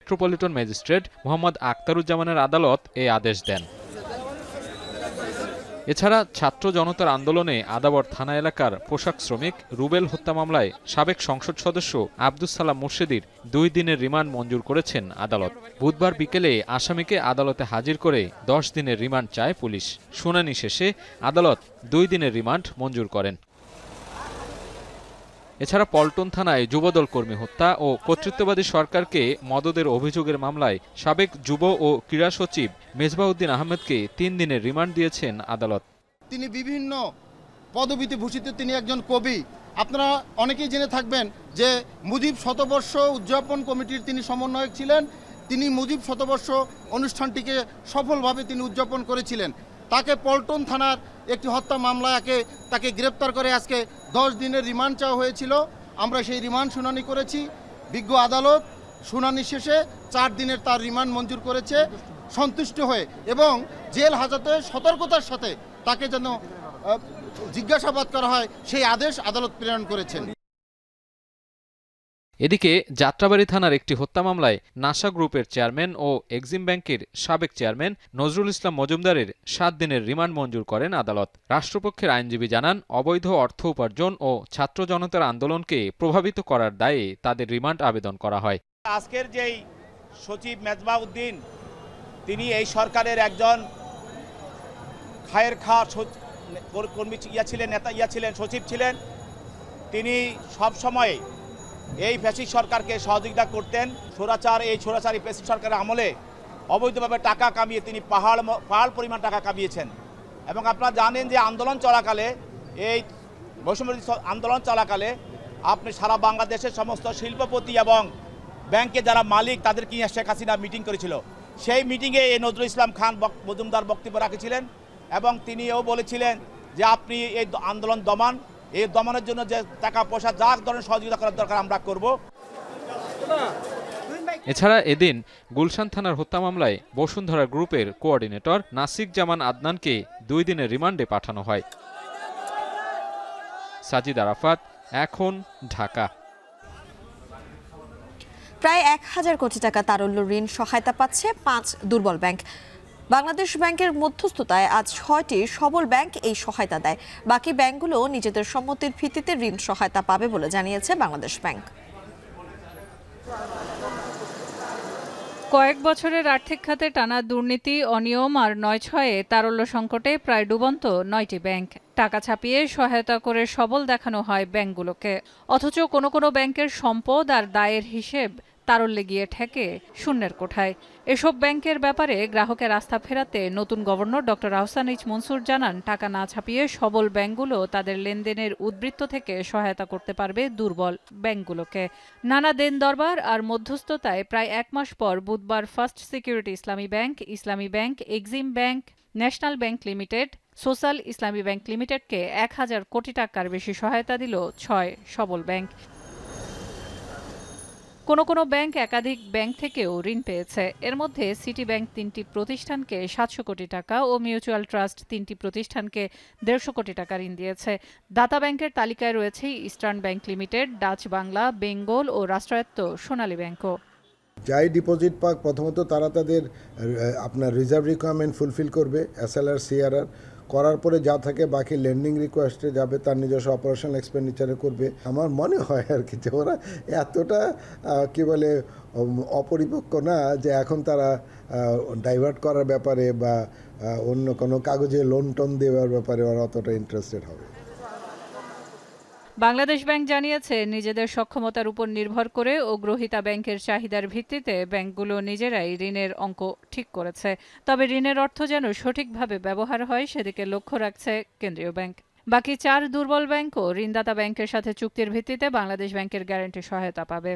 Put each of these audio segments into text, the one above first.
Metropolitan magistrate Mohammad আখতারুজ্জামানের আদালত এই আদেশ দেন। এছাড়া ছাত্র জনতার আন্দোলনে আদাবর থানা এলাকার পোশাক শ্রমিক রুবেল হত্যা মামলায় সাবেক সংসদ সদস্য আব্দুস সালাম মুর্শেদির 2 দিনের রিমান্ড মঞ্জুর করেছেন আদালত। বুধবার বিকেলে আসামিকে আদালতে হাজির করে 10 দিনের রিমান্ড চায় পুলিশ। শুনানি শেষে আদালত 2 দিনের রিমান্ড মঞ্জুর করেন। এছাড়া পল্টন থানায় যুবদল কর্মী হত্যা ও কর্তৃত্ববাদী সরকারকে মদদের অভিযোগের মামলায় সাবেক যুব ও ক্রীড়া সচিব মেজবাউদ্দিন আহমেদকে 3 দিনের রিমান্ড দিয়েছেন আদালত। তিনি বিভিন্ন পদবিতে ভূষিত, তিনি একজন কবি। আপনারা অনেকেই জেনে থাকবেন যে মুজিব শতবর্ষ উদযাপন কমিটির তিনি সমন্বয়ক ছিলেন। তিনি মুজিব শতবর্ষ অনুষ্ঠানটিকে সফলভাবে তিনি উদযাপন করেছিলেন। তাকে পল্টন থানার একটি হত্যা মামলায় তাকে গ্রেপ্তার করে আজকে 10 দিনের রিমান্ড চাওয়া হয়েছিল। আমরা সেই রিমান্ড শুনানি করেছি। বিজ্ঞ আদালত শুনানি শেষে 4 দিনের তার রিমান্ড মঞ্জুর করেছে সন্তুষ্ট হয়ে, এবং জেল হাজতে সতর্কতার সাথে তাকে যেন জিজ্ঞাসাবাদ করা হয় সেই আদেশ আদালত প্রেরণ করেছেন। এদিকে যাত্রাবাড়ী থানার একটি হত্যা মামলায় নাসা গ্রুপের চেয়ারম্যান ও এক্সিম ব্যাংকের সাবেক চেয়ারম্যান নজরুল ইসলাম মজুমদারের 7 দিনের রিমান্ড মঞ্জুর করেন আদালত। রাষ্ট্রপক্ষের আইনজীবী জানান, অবৈধ অর্থ উপার্জন ও ছাত্র জনতার আন্দোলনকে প্রভাবিত করার দায়ে তাদের রিমান্ড আবেদন করা হয়। আজকের যেই সচিব মেজবাউদ্দিন, তিনি এই সরকারের একজন খায়ের খা কর্মী ছিলেন, নেতা ছিলেন, সচিব ছিলেন। তিনি সব সময় এই ফ্যাসিস্ট সরকারকে সহযোগিতা করতেন। স্বৈরাচারী ফ্যাসিস্ট সরকারের আমলে অবৈধভাবে টাকা কামিয়ে তিনি পাহাড় পরিমাণ টাকা কামিয়েছেন। এবং আপনারা জানেন যে আন্দোলন চলাকালে, এই বৈষম্য আন্দোলন চলাকালে আপনি সারা বাংলাদেশের সমস্ত শিল্পপতি এবং ব্যাংকে যারা মালিক তাদেরকে নিয়ে শেখ হাসিনা মিটিং করেছিল। সেই মিটিংয়ে এই নজরুল ইসলাম খান মজুমদার বক্তব্য রাখেছিলেন এবং তিনিও বলেছিলেন যে আপনি এই আন্দোলন দমান, এই দমনের জন্য যে টাকা পয়সা যা ধরনের সহযোগিতা করার দরকার আমরা করব। এছাড়া এদিন গুলশান থানার হত্যা মামলায় বসুন্ধরা গ্রুপের কোঅর্ডিনেটর নাসিক জামান আদনানকে 2 দিনের রিমান্ডে পাঠানো হয়। সাজিদ আরাফাত, এখন, ঢাকা। প্রায় 1000 কোটি টাকা তারল্য ঋণ সহায়তা পাচ্ছে 5 দুর্বল ব্যাংক। বাংলাদেশ ব্যাংকের মধ্যস্থতায় আজ 6টি সবল ব্যাংক এই সহায়তা দেয়। বাকি ব্যাংকগুলো নিজেদের সম্মতির ভিত্তিতে ঋণ সহায়তা পাবে বলে জানিয়েছে বাংলাদেশ ব্যাংক। কয়েক বছরের আর্থিক খাতে টানা দুর্নীতি, অনিয়ম আর 9/6-এ তারল্য সংকটে প্রায় ডুবন্ত 9টি ব্যাংক। টাকা ছাপিয়ে সহায়তা করে সবল দেখানো হয় ব্যাংকগুলোকে। অথচ কোনো কোনো ব্যাংকের সম্পদ আর দায়ের হিসেব তারল্যে গিয়ে ঠেকে শূন্যের কোঠায়। এসব ব্যাংকের ব্যাপারে গ্রাহকের আস্থা ফেরাতে নতুন governor doctor Ahsan H Mansur জানান, টাকা না ছাপিয়ে সবল ব্যাংকগুলো তাদের লেনদেনের উদ্বৃত্ত থেকে সহায়তা করতে পারবে দুর্বল ব্যাংকগুলোকে। নানা দেন দরবার আর মধ্যস্থতায় প্রায় 1 মাস পর বুধবার ফার্স্ট সিকিউরিটি ইসলামী bank, Exim bank, national bank limited, social ইসলামী ব্যাংক লিমিটেডকে 1000 কোটি টাকার বেশি সহায়তা দিল 6 সবল ব্যাংক। কোনো কোনো ব্যাংক একাধিক ব্যাংক থেকেও ঋণ পেয়েছে। এর মধ্যে সিটি ব্যাংক 3টি প্রতিষ্ঠানকে 700 কোটি টাকা ও মিউচুয়াল ট্রাস্ট 3টি প্রতিষ্ঠানকে 150 কোটি টাকা ঋণ দিয়েছে। দাতা ব্যাংকের তালিকায় রয়েছে eastern bank limited, Dutch Bangla, Bengal ও রাষ্ট্রায়ত্ত সোনালী ব্যাংকও। যাই ডিপোজিট পাক, প্রথমত তারা তাদের আপনার রিজার্ভ রিকোয়ারমেন্ট ফুলফিল করবে, SLR CRR করার পরে যা থাকে বাকি লেন্ডিং রিকোয়েস্টে যাবে, তার নিজস্ব অপারেশনাল এক্সপেন্ডিচারে করবে। আমার মনে হয় আর কি যে ওরা এতটা কি বলে অপরিপক্ক না যে এখন তারা ডাইভার্ট করার ব্যাপারে বা অন্য কোনো কাগজে লোন টোন দেওয়ার ব্যাপারে ওরা অতটা ইন্টারেস্টেড হবে। বাংলাদেশ ব্যাংক জানিয়েছে, নিজেদের সক্ষমতার উপর নির্ভর করে ও গ্রহীতা ব্যাংকের চাহিদার ভিত্তিতে ব্যাংকগুলো নিজেরাই ঋণের অঙ্ক ঠিক করেছে। তবে ঋণের অর্থ যেন সঠিকভাবে ব্যবহার হয় সেদিকে লক্ষ্য রাখছে কেন্দ্রীয় ব্যাংক। বাকি 4 দুর্বল ব্যাংকও ঋণদাতা ব্যাংকের সাথে চুক্তির ভিত্তিতে বাংলাদেশ ব্যাংকের গ্যারান্টি সহায়তা পাবে।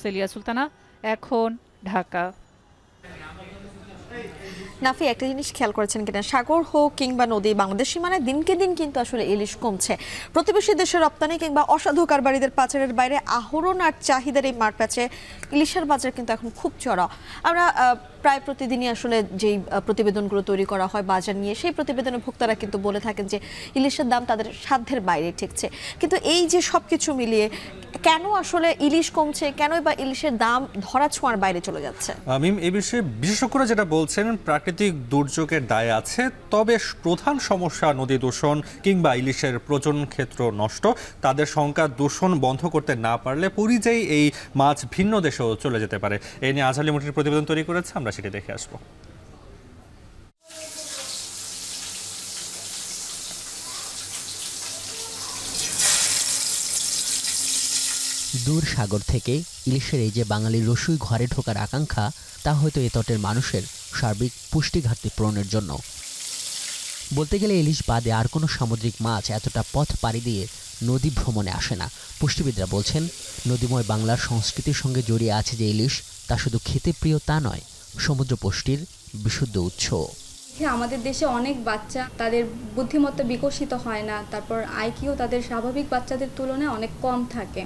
সেলিয়া সুলতানা, এখন, ঢাকা। নাফি, একটা জিনিস খেয়াল করেছেন কিনা, সাগর হোক কিংবা নদী, বাংলাদেশ সীমানায় দিনকে দিন কিন্তু আসলে ইলিশ কমছে। প্রতিবেশী দেশের রপ্তানি কিংবা অসাধু কারবারিদের পাচারের বাইরে আহরণ আর চাহিদার এই মারপ্যাচে ইলিশের বাজার কিন্তু এখন খুব চড়া। আমরা প্রায় প্রতিদিনই আসলে যেই প্রতিবেদনগুলো তৈরি করা হয় বাজার নিয়ে, সেই প্রতিবেদনে ভোক্তারা কিন্তু বলে থাকেন যে ইলিশের দাম তাদের সাধ্যের বাইরে ঠেকছে। কিন্তু এই যে সবকিছু মিলিয়ে কেন আসলে ইলিশ কমছে, কেনই বা ইলিশের দাম ধরা ছোঁয়ার বাইরে চলে যাচ্ছে? মিম, এই বিষয়ে বিশেষজ্ঞরা যেটা বলছেন, প্রাকৃতিক দুর্যোগের দায় আছে, তবে প্রধান সমস্যা নদী দূষণ কিংবা ইলিশের প্রজনন ক্ষেত্র নষ্ট। তাদের সংখ্যা দূষণ বন্ধ করতে না পারলে পরিযায়ী এই মাছ ভিন্ন দেশেও চলে যেতে পারে। এই নিয়ে আজহার লিমিটেড প্রতিবেদন তৈরি করেছে, আমরা সেটি দেখে আসবো। দূর সাগর থেকে ইলিশের এই যে বাঙালির রসুই ঘরে ঢোকার আকাঙ্ক্ষা, তা হয়তো এ তটের মানুষের সার্বিক পুষ্টি ঘাটতি পূরণের জন্য। বলতে গেলে ইলিশ বাদে আর কোনো সামুদ্রিক মাছ এতটা পথ পাড়ি দিয়ে নদী ভ্রমণে আসে না। পুষ্টিবিদরা বলছেন, নদীময় বাংলার সংস্কৃতির সঙ্গে জড়িয়ে আছে যে ইলিশ, তা শুধু খেতে প্রিয় তা নয়, সমুদ্র পুষ্টির বিশুদ্ধ উৎস। আমাদের দেশে অনেক বাচ্চা তাদের বুদ্ধিমত্তা বিকশিত হয় না, তারপর আইকিউ তাদের স্বাভাবিক বাচ্চাদের তুলনায় অনেক কম থাকে।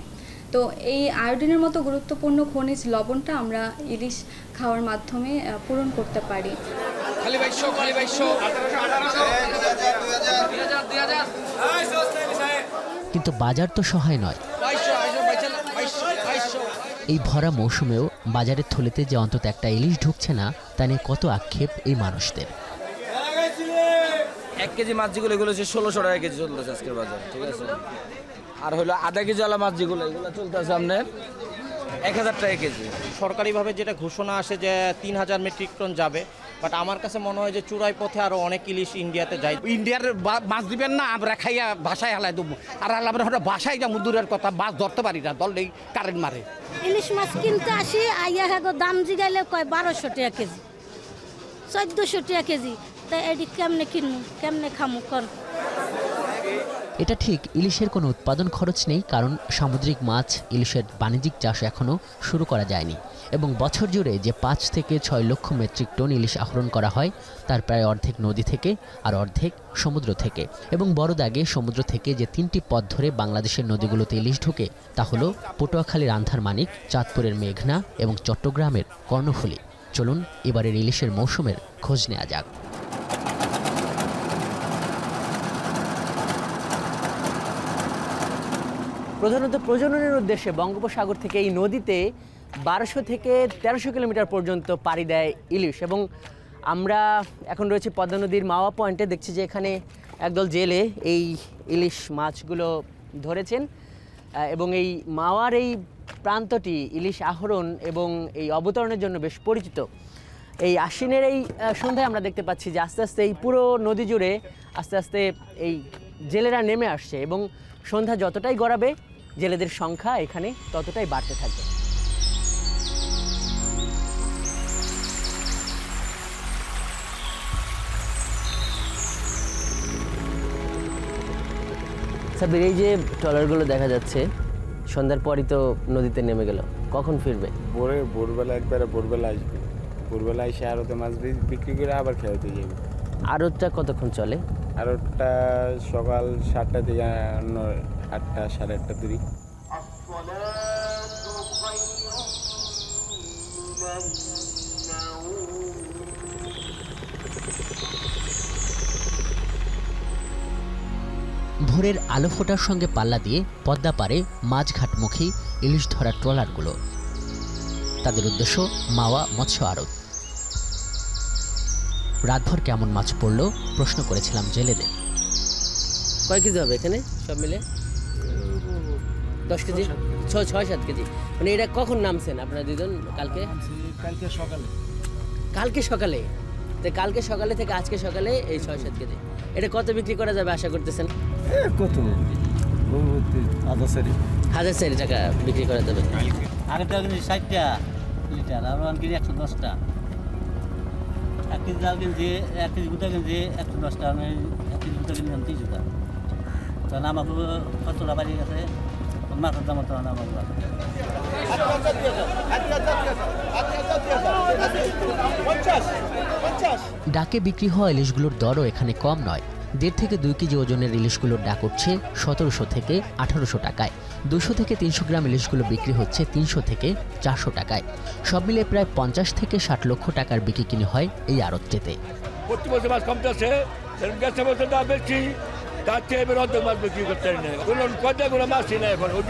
তো এই আয়োডিনের মতো গুরুত্বপূর্ণ খনিজ লবণটা আমরা ইলিশ খাওয়ার মাধ্যমে পূরণ করতে পারি। কিন্তু বাজার তো সহায় নয়। এই ভরা মৌসুমেও বাজারের থলিতে যে অন্তত একটা ইলিশ ঢুকছে না, তা নিয়ে কত আক্ষেপ এই মানুষদের। 1 কেজি মাছ যেগুলো, এগুলো হচ্ছে 1600 টাকা কেজি চলতেছে আজকের বাজার, ঠিক আছে। আর হলো আধা কেজি ওলা মাছ যেগুলো, এগুলো চলতেছে আপনার 1000 টাকা কেজি। সরকারিভাবে যেটা ঘোষণা আসে যে 3000 মেট্রিক টন যাবে, বাট আমার কাছে মনে হয় যে চূড়াই পথে আরো অনেক ইলিশ ইন্ডিয়াতে যায়। ইন্ডিয়ার মাছ দিবেন না, আমরা খাইয়া ভাষায় হালাই দেবো, আর আমরা ভাষায় যা দূরের কথা, মাছ ধরতে পারি না, ধরলেই কারেন্ট মারে। ইলিশ মাছ কিনতে আসি, আইয়া হাগো দাম জিগাইলে কয় 1200 টাকা কেজি, 1400 টাকা কেজি। তাই এটি কেমনে কিনবো, কেমনে খামু কর? এটা ঠিক, ইলিশের কোনো উৎপাদন খরচ নেই, কারণ সামুদ্রিক মাছ ইলিশের বাণিজ্যিক চাষ এখনও শুরু করা যায়নি। এবং বছর জুড়ে যে 5 থেকে 6 লক্ষ মেট্রিক টন ইলিশ আহরণ করা হয়, তার প্রায় অর্ধেক নদী থেকে আর অর্ধেক সমুদ্র থেকে। এবং বড় দাগে সমুদ্র থেকে যে 3টি পথ ধরে বাংলাদেশের নদীগুলোতে ইলিশ ঢোকে, তা হলো পটুয়াখালীর আন্ধারমানিক, চাঁদপুরের মেঘনা এবং চট্টগ্রামের কর্ণফুলী। চলুন এবারের ইলিশের মৌসুমের খোঁজ নেওয়া যাক। প্রধানত প্রজননের উদ্দেশ্যে বঙ্গোপসাগর থেকে এই নদীতে 1200 থেকে 1300 কিলোমিটার পর্যন্ত পাড়ি দেয় ইলিশ। এবং আমরা এখন রয়েছে পদ্মা নদীর মাওয়া পয়েন্টে, দেখছি যে এখানে একদল জেলে এই ইলিশ মাছগুলো ধরেছেন। এবং এই মাওয়ার এই প্রান্তটি ইলিশ আহরণ এবং এই অবতরণের জন্য বেশ পরিচিত। এই আশ্বিনের এই সন্ধ্যায় আমরা দেখতে পাচ্ছি যে আস্তে আস্তে এই পুরো নদী জুড়ে আস্তে আস্তে এই জেলেরা নেমে আসছে, এবং সন্ধ্যা যতটাই গড়াবে জেলেদের সংখ্যা এখানে ততটাই বাড়তে থাকবে। সাবির, এই যে ট্রলারগুলো দেখা যাচ্ছে সন্ধ্যার পরই তো নদীতে নেমে গেল, কখন ফিরবে? ভোরবেলা, একবারে ভোরবেলা আসবে। ভোরবেলা এসে আড়তে মাছ বিক্রি করে আবার খেতে যাবে। আড়তটা কতক্ষণ চলে? আড়তটা সকাল 7টা থেকে 8টা, 8:30 দিকে। ভোরের আলো ফোটার সঙ্গে পাল্লা দিয়ে পদ্মা পারে মাঝঘাটমুখী ইলিশ ধরা ট্রলারগুলো। তাদের উদ্দেশ্য মাওয়া মৎস্য আড়ত। রাতভর কেমন মাছ পড়লো প্রশ্ন করেছিলাম জেলেদের। কয় কেজি হবে এখানে সব মিলে? 10 কেজি, 6-7 কেজি। মানে এটা কখন নামছেন আপনারা দুজন? কালকে সকালে। কালকে সকালে? তো কালকে সকালে থেকে আজকে সকালে এই 6-7 কেজি। এটা কত বিক্রি করা যাবে আশা করতেছেন? কত? 1000 টাকা বিক্রি করা যাবে। আগে তো 60টা লিটার, আর 1 কেজি 110টা। 1 কেজি জাল কিনছি, 1 কেজি গুটা কিনছি 110টা, আমি 1 কেজি গুটা কিনলাম 30 টাকা। তখন আমাকে কতটা বাড়ি গেছে, মাছের দাম তো আমার আচ্ছা ডাকে বিক্রি হওয়া ইলিশগুলোর দরও এখানে কম নয়। 1.5 থেকে 2 কেজি ওজনের ইলিশগুলোর ডাক উঠছে 1700 থেকে 1800 টাকায়। 200 থেকে 300 গ্রাম ইলিশগুলো বিক্রি হচ্ছে 300 থেকে 400 টাকায়। সব মিলে প্রায় 50 থেকে 60 লক্ষ টাকার বিক্রি কিনে হয় এই আড়তটিতে। প্রতি বছর মাছ কমতেছে, গেছে বছর দাম বেশি, তার চেয়ে এবার অর্ধেক মাছ বিক্রি করতে নেই। কতগুলো মাছই না এখন, ওই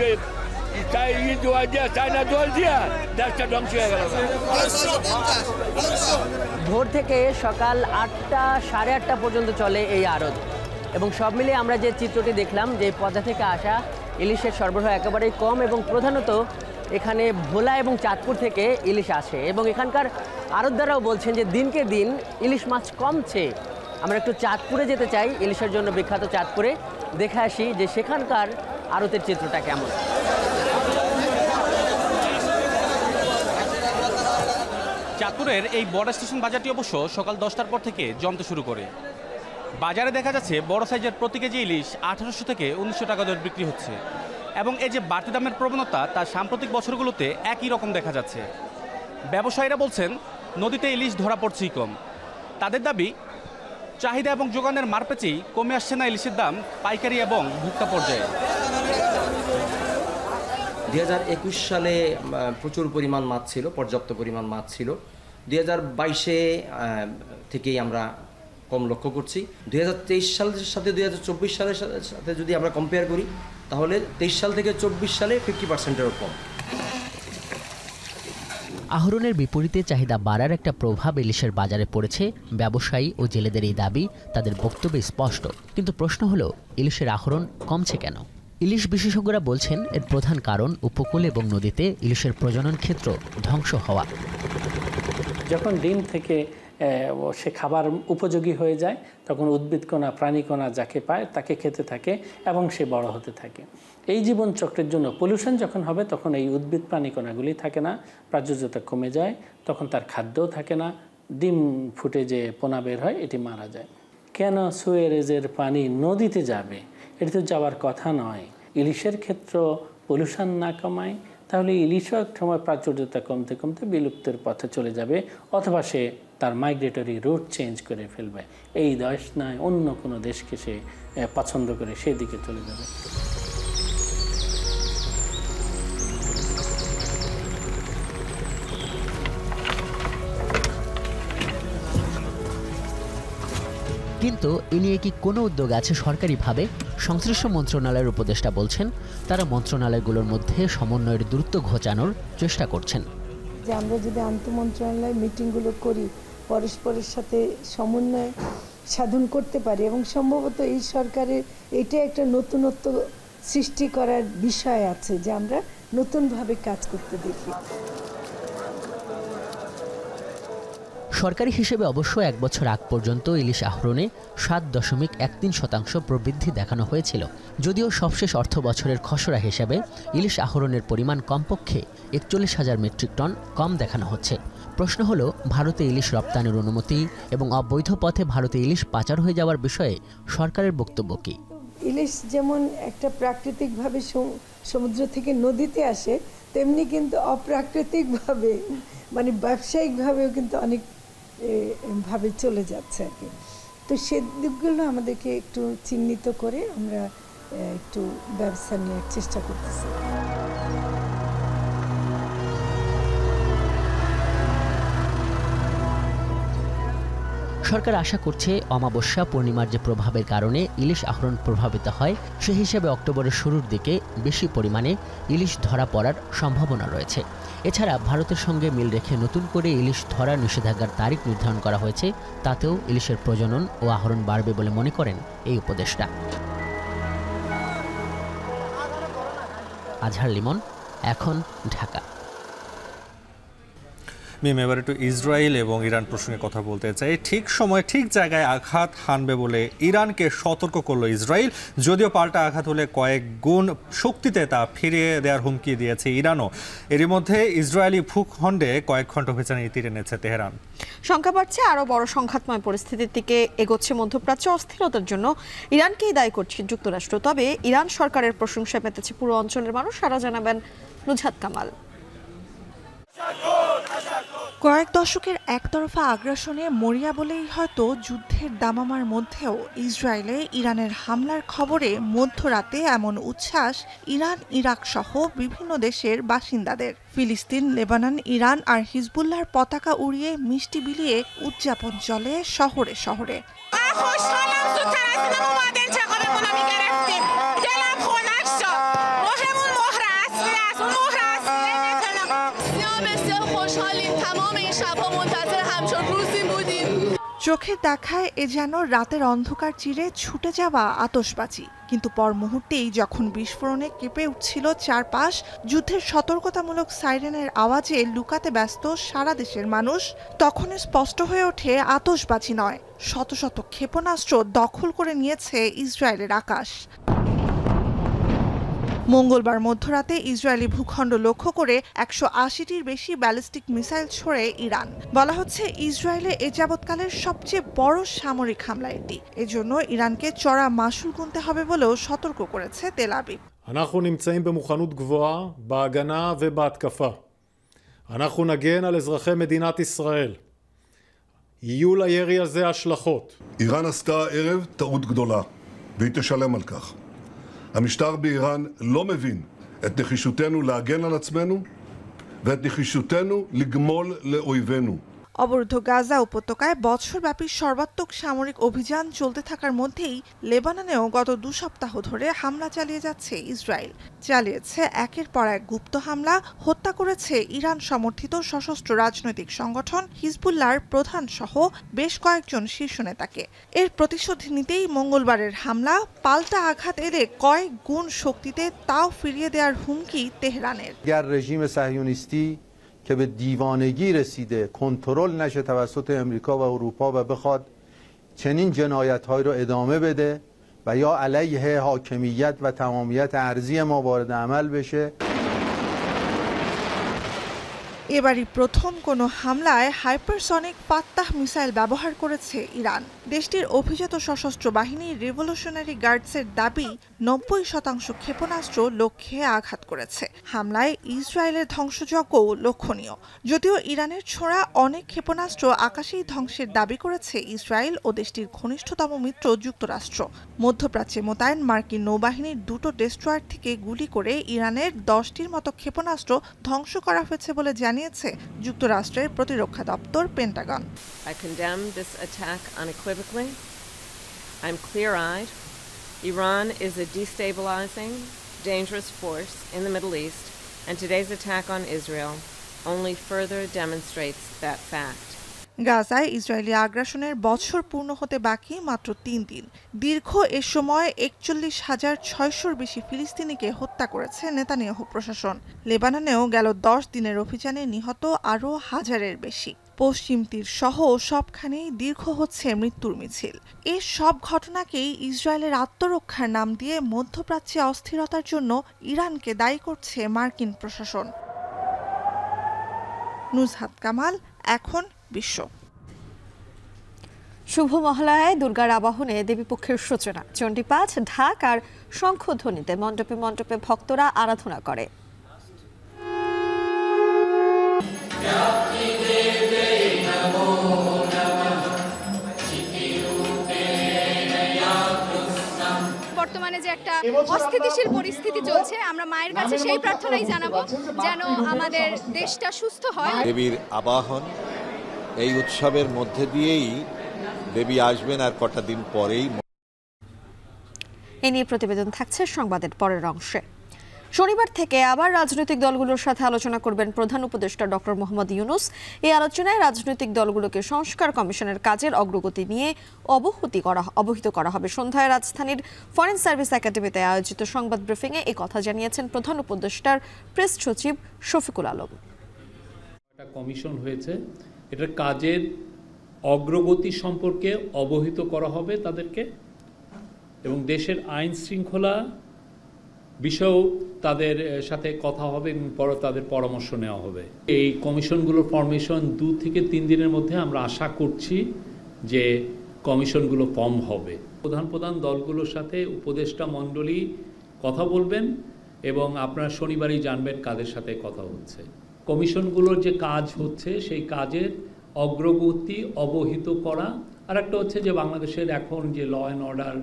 চাই জোয়ার দিয়া চায়না জোয়ার দিয়া দেশটা ধ্বংস হয়ে গেল। ভোর থেকে সকাল 8টা সাড়ে 8টা পর্যন্ত চলে এই আড়ত, এবং সব মিলিয়ে আমরা যে চিত্রটি দেখলাম যে পদ্মা থেকে আসা ইলিশের সরবরাহ একেবারেই কম, এবং প্রধানত এখানে ভোলা এবং চাঁদপুর থেকে ইলিশ আসে, এবং এখানকার আড়তদারাও বলছেন যে দিনকে দিন ইলিশ মাছ কমছে। আমরা একটু চাঁদপুরে যেতে চাই, ইলিশের জন্য বিখ্যাত চাঁদপুরে, দেখে আসি যে সেখানকার আড়তের চিত্রটা কেমন। চাঁদপুরের এই বড় স্টেশন বাজারটি অবশ্য সকাল 10টার পর থেকে জমতে শুরু করে। বাজারে দেখা যাচ্ছে বড় সাইজের প্রতি কেজি ইলিশ 1800 থেকে 1900 টাকা দরে বিক্রি হচ্ছে, এবং এই যে বাড়তি দামের প্রবণতা তা সাম্প্রতিক বছরগুলোতে একই রকম দেখা যাচ্ছে। ব্যবসায়ীরা বলছেন নদীতে ইলিশ ধরা পড়ছেই কম। তাদের দাবি, চাহিদা এবং যোগানের মারপেচেই কমে আসছে না ইলিশের দাম পাইকারি এবং ভোক্তা পর্যায়ে। 2021 সালে প্রচুর পরিমাণ মাছ ছিল, পর্যাপ্ত পরিমাণ মাছ ছিল। 2022-এ থেকেই আমরা কম লক্ষ্য করছি। 2023 সালের সাথে 2024 সালের সাথে যদি আমরা কম্পেয়ার করি, তাহলে 23 সাল থেকে 24 সালে 50%-এরও কম। আহরণের বিপরীতে চাহিদা বাড়ার একটা প্রভাব ইলিশের বাজারে পড়েছে। ব্যবসায়ী ও জেলেদের এই দাবি তাদের বক্তব্যে স্পষ্ট, কিন্তু প্রশ্ন হলো ইলিশের আহরণ কমছে কেন? ইলিশ বিশেষজ্ঞরা বলছেন এর প্রধান কারণ উপকূল এবং নদীতে ইলিশের প্রজনন ক্ষেত্র ধ্বংস হওয়া। যখন ডিম থেকে সে খাবার উপযোগী হয়ে যায়, তখন উদ্ভিদকণা প্রাণীকণা যাকে পায় তাকে খেতে থাকে এবং সে বড় হতে থাকে। এই জীবন চক্রের জন্য পলিউশন যখন হবে, তখন এই উদ্ভিদ প্রাণীকণাগুলি থাকে না, প্রাচুর্যতা কমে যায়, তখন তার খাদ্যও থাকে না, ডিম ফুটে যে পোনা বের হয় এটি মারা যায়। কেন সুয়েরেজের পানি নদীতে যাবে? এটি তো যাওয়ার কথা নয়। ইলিশের ক্ষেত্র পলিউশন না কমায়, তাহলে ইলিশও এক সময় প্রাচুর্যতা কমতে কমতে বিলুপ্তের পথে চলে যাবে, অথবা সে তার মাইগ্রেটরি রুট চেঞ্জ করে ফেলবে। এই দেশ নয়, অন্য কোনো দেশকে সে পছন্দ করে সেদিকে চলে যাবে। কিন্তু এ নিয়ে কি কোনো উদ্যোগ আছে সরকারিভাবে? সংশ্লিষ্ট মন্ত্রণালয়ের উপদেষ্টা বলছেন তারা মন্ত্রণালয়গুলোর মধ্যে সমন্বয়ের দূরত্ব ঘোচানোর চেষ্টা করছেন। যে আমরা যদি আন্তঃমন্ত্রণালয় মিটিংগুলো করি, পরস্পরের সাথে সমন্বয় সাধন করতে পারি, এবং সম্ভবত এই সরকারের এটা একটা নতুনত্ব সৃষ্টি করার বিষয় আছে, যে আমরা নতুনভাবে কাজ করতে দেখি। সরকারি হিসেবে অবশ্য 1 বছর আগ পর্যন্ত ইলিশ আহরণে 7.13% প্রবৃদ্ধি দেখানো হয়েছিল। যদিও সবশেষ অর্থ বছরের খসড়া হিসেবে ইলিশ আহরণের পরিমাণ কমপক্ষে 41,000 মেট্রিক টন কম দেখানো হচ্ছে। প্রশ্ন হলো, ভারতে ইলিশ রপ্তানির অনুমতি এবং অবৈধ পথে ভারতে ইলিশ পাচার হয়ে যাওয়ার বিষয়ে সরকারের বক্তব্য কী? ইলিশ যেমন একটা প্রাকৃতিকভাবে সমুদ্র থেকে নদীতে আসে, তেমনি কিন্তু অপ্রাকৃতিকভাবে মানে ব্যবসায়িকভাবেও কিন্তু অনেক ভাবে চলে যাচ্ছে আর কি। তো সে দিকগুলো আমাদেরকে একটু চিহ্নিত করে আমরা একটু ব্যবস্থা নেওয়ার চেষ্টা করতেছি। সরকার আশা করছে অমাবস্যা পূর্ণিমার যে প্রভাবের কারণে ইলিশ আহরণ প্রভাবিত হয়, সে হিসেবে অক্টোবরের শুরুর দিকে বেশি পরিমাণে ইলিশ ধরা পড়ার সম্ভাবনা রয়েছে। এছাড়া ভারতের সঙ্গে মিল রেখে নতুন করে ইলিশ ধরার নিষেধাজ্ঞার তারিখ নির্ধারণ করা হয়েছে, তাতেও ইলিশের প্রজনন ও আহরণ বাড়বে বলে মনে করেন এই উপদেষ্টা। আজহার লিমন, এখন, ঢাকা। মিম, এবার একটু ইসরায়েল এবং ইরান প্রসঙ্গে কথা বলতে চাই। ঠিক সময় ঠিক জায়গায় আঘাত হানবে বলে ইরানকে সতর্ক করলো ইসরায়েল, যদিও পাল্টা আঘাত হলে কয়েক গুণ শক্তিতে তা ফিরিয়ে দেওয়ার হুমকি দিয়েছে ইরানও। এরই মধ্যে ইসরায়েলি ভূখণ্ডে কয়েক ঘণ্টা অভিযানে ইতি টেনেছে তেহরান। সংখ্যা বাড়ছে, আরও বড় সংঘাতময় পরিস্থিতির দিকে এগোচ্ছে মধ্যপ্রাচ্যে অস্থিরতার জন্য ইরানকেই দায়ী করছে যুক্তরাষ্ট্র। তবে ইরান সরকারের প্রশংসায় মেতেছে পুরো অঞ্চলের মানুষ। সারা জানাবেন নুজহাত কামাল। কয়েক দশকের একতরফা আগ্রাসনে মরিয়া বলেই হয়তো যুদ্ধের দামামার মধ্যেও ইসরায়েলে ইরানের হামলার খবরে মধ্যরাতে এমন উচ্ছ্বাস ইরান, ইরাক সহ বিভিন্ন দেশের বাসিন্দাদের। ফিলিস্তিন, লেবানন, ইরান আর হিজবুল্লাহর পতাকা উড়িয়ে মিষ্টি বিলিয়ে উদযাপন চলে শহরে শহরে। চোখের দেখায় এ যেন রাতের অন্ধকার চিরে ছুটে যাওয়া আতশবাজি, কিন্তু পর মুহূর্তেই যখন বিস্ফোরণে কেঁপে উঠছিল চারপাশ, যুদ্ধের সতর্কতামূলক সাইরেনের আওয়াজে লুকাতে ব্যস্ত সারা দেশের মানুষ, তখন স্পষ্ট হয়ে ওঠে আতশবাজি নয়, শত শত ক্ষেপণাস্ত্র দখল করে নিয়েছে ইসরায়েলের আকাশ। মঙ্গলবার মধ্যরাতে ইসরায়েলি ভূখণ্ড লক্ষ্য করে ১৮০টির বেশি ব্যালিস্টিক মিসাইল ছোড়ে ইরান। বলা হচ্ছে ইসরায়েলে এ যাবৎকালের সবচেয়ে বড় সামরিক হামলা এটি। এজন্য ইরানকে চড়া মাশুল গুনতে হবে বলেও সতর্ক করেছে তেল আবিব। אנחנו נמצאים במוכנות גבוהה בהגנה ובהתקפה. אנחנו נגן על אזרחי מדינת ישראל. יהיו לירי הזה השלכות. איראן עשתה ערב טעות גדולה, והיא תשלם על כך. המשטר באיראן לא מבין את נחישותנו להגן על עצמנו ואת נחישותנו לגמול לאויבינו. অবরুদ্ধ গাজা উপত্যকায় বছরব্যাপী সর্বাত্মক সামরিক অভিযান চলতে থাকার মধ্যেই লেবাননেও গত ২ সপ্তাহ ধরে হামলা চালিয়ে যাচ্ছে ইসরায়েল। চালিয়েছে একের পর এক গুপ্ত হামলা, হত্যা করেছে ইরান সমর্থিত সশস্ত্র রাজনৈতিক সংগঠন হিজবুল্লাহর প্রধান সহ বেশ কয়েকজন শীর্ষ নেতাকে। এর প্রতিশোধ নিতেই মঙ্গলবারের হামলা, পাল্টা আঘাত এলে কয়েক গুণ শক্তিতে তাও ফিরিয়ে দেওয়ার হুমকি তেহরানের। رژیم صهیونیستی که به دیوانگی رسیده کنترل نشه توسط امریکا و اروپا و بخواد چنین جنایت‌هایی رو ادامه بده و یا علیه حاکمیت و تمامیت ارضی ما وارد عمل بشه. এবারই প্রথম কোনো হামলায় হাইপারসনিক ফাত্তাহ মিসাইল ব্যবহার করেছে ইরান। দেশটির অভিজাত সশস্ত্র বাহিনী রিভলিউশনারি গার্ডসের দাবি ৯০% ক্ষেপণাস্ত্র লক্ষ্যে আঘাত করেছে। হামলায় ইসরায়েলের ধ্বংসযজ্ঞও লক্ষণীয়। যদিও ইরানের ছোড়া অনেক ক্ষেপণাস্ত্র আকাশেই ধ্বংসের দাবি করেছে ইসরায়েল ও দেশটির ঘনিষ্ঠতম মিত্র যুক্তরাষ্ট্র। মধ্যপ্রাচ্যে মোতায়েন মার্কিন নৌবাহিনীর 2টো ডেস্ট্রয়ার থেকে গুলি করে ইরানের 10টির মতো ক্ষেপণাস্ত্র ধ্বংস করা হয়েছে বলে জানিয়েছে যুক্তরাষ্ট্রের প্রতিরক্ষা দপ্তর Pentagon. I condemn this attack unequivocally. I'm clear-eyed. Iran is a destabilizing, dangerous force in the Middle East, and today's attack on Israel only further demonstrates that fact. গাজায় ইসরায়েলি আগ্রাসনের বছর পূর্ণ হতে বাকি মাত্র 3 দিন। দীর্ঘ এ সময় ৪১,৬০০-র বেশি ফিলিস্তিনিকে হত্যা করেছে নেতানিয়াহু প্রশাসন। লেবাননেও গেল 10 দিনের অভিযানে নিহত আরও হাজারের বেশি। পশ্চিম তীর সহ সবখানেই দীর্ঘ হচ্ছে মৃত্যুর মিছিল। এই সব ঘটনাকেই ইসরায়েলের আত্মরক্ষার নাম দিয়ে মধ্যপ্রাচ্যে অস্থিরতার জন্য ইরানকে দায়ী করছে মার্কিন প্রশাসন। নুজহাত কামাল, এখন বিশ্ব। শুভ মহালয়ায় দুর্গার আবাহনে দেবীপক্ষের সূচনা। চণ্ডীপাঠ, ঢাক আর শঙ্খধ্বনিতে মণ্ডপে মণ্ডপে ভক্তরা আরাধনা করে। বর্তমানে যে একটা অস্থিতিশীল পরিস্থিতি চলছে, আমরা মায়ের কাছে সেই প্রার্থনাই জানাবো যেন আমাদের দেশটা সুস্থ হয়। দেবীর আবাহন, এই উৎসবের মধ্যে দিয়েই দেবী আসবেন আর কটা দিন পরেই। এ নিয়ে প্রতিবেদন থাকছে সংবাদের পরের অংশে। শনিবার থেকে আবার রাজনৈতিক দলগুলোর সাথে আলোচনা করবেন প্রধান উপদেষ্টা ডক্টর মোহাম্মদ ইউনূস। এই আলোচনায় রাজনৈতিক দলগুলোকে সংস্কার কমিশনের কাজের অগ্রগতি নিয়ে অবহিত করা হবে। সন্ধ্যায় রাজধানীর ফরেন সার্ভিস একাডেমিতে আয়োজিত সংবাদ ব্রিফিংয়ে এই কথা জানিয়েছেন প্রধান উপদেষ্টার প্রেস সচিব শফিকুল আলম। একটা কমিশন হয়েছে, এটার কাজের অগ্রগতি সম্পর্কে অবহিত করা হবে তাদেরকে, এবং দেশের আইন শৃঙ্খলা বিষয়েও তাদের সাথে কথা হবে এবং তাদের পরামর্শ নেওয়া হবে। এই কমিশনগুলোর ফরমেশন 2 থেকে 3 দিনের মধ্যে আমরা আশা করছি যে কমিশনগুলো ফর্ম হবে। প্রধান দলগুলোর সাথে উপদেষ্টা মণ্ডলী কথা বলবেন এবং আপনারা শনিবারই জানবেন কাদের সাথে কথা হচ্ছে। কমিশনগুলোর যে কাজ হচ্ছে সেই কাজের অগ্রগতি অবহিত করা, আর একটা হচ্ছে যে বাংলাদেশের এখন যে ল অ্যান্ড অর্ডার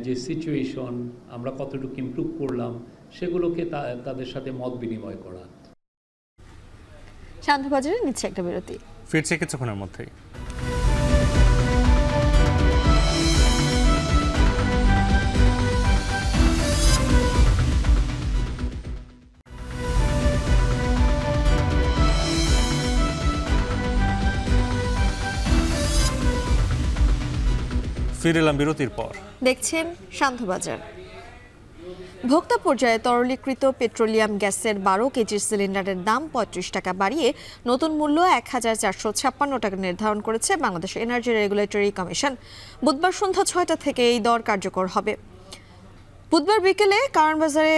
যে সিচুয়েশন আমরা কতটুকু ইমপ্রুভ করলাম সেগুলোকে তাদের সাথে মত বিনিময় করা। শান্তবাজারে নিচ্ছে একটা বিরতি, ফিরছে কিছুক্ষণের মধ্যেই। ফিরে এলাম বিরতির পর। দেখছেন শান্তবাজার। ভোক্তা পর্যায়ে তরলীকৃত পেট্রোলিয়াম গ্যাসের 12 কেজির সিলিন্ডারের দাম 35 টাকা বাড়িয়ে নতুন মূল্য 1456 টাকা নির্ধারণ করেছে বাংলাদেশ এনার্জি রেগুলেটরি কমিশন। বুধবার সন্ধ্যা 6টা থেকে এই দর কার্যকর হবে। বুধবার বিকেলে কারণবাজারে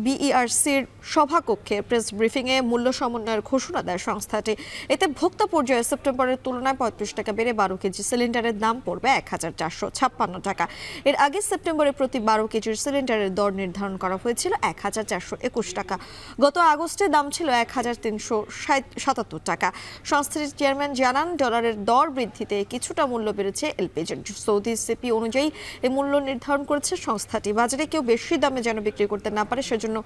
বিইআরসির সভাকক্ষে প্রেস ব্রিফিংয়ে মূল্য সমন্বয়ের ঘোষণা দেয় সংস্থাটি। এতে ভোক্তা পর্যায়ে সেপ্টেম্বরের তুলনায় 35 টাকা বেড়ে 12 কেজি সিলিন্ডারের দাম পড়বে 1456 টাকা। এর আগে সেপ্টেম্বরে প্রতি 12 কেজির সিলিন্ডারের দর নির্ধারণ করা হয়েছিল 1421 টাকা। গত আগস্টে দাম ছিল 1377 টাকা। সংস্থাটির চেয়ারম্যান জানান, ডলারের দর বৃদ্ধিতে কিছুটা মূল্য বেড়েছে এলপিজির। সৌদি সিপি অনুযায়ী এই মূল্য নির্ধারণ করেছে সংস্থাটি। বাজারে কেউ বেশি দামে যেন বিক্রি করতে না পারে সেজন্য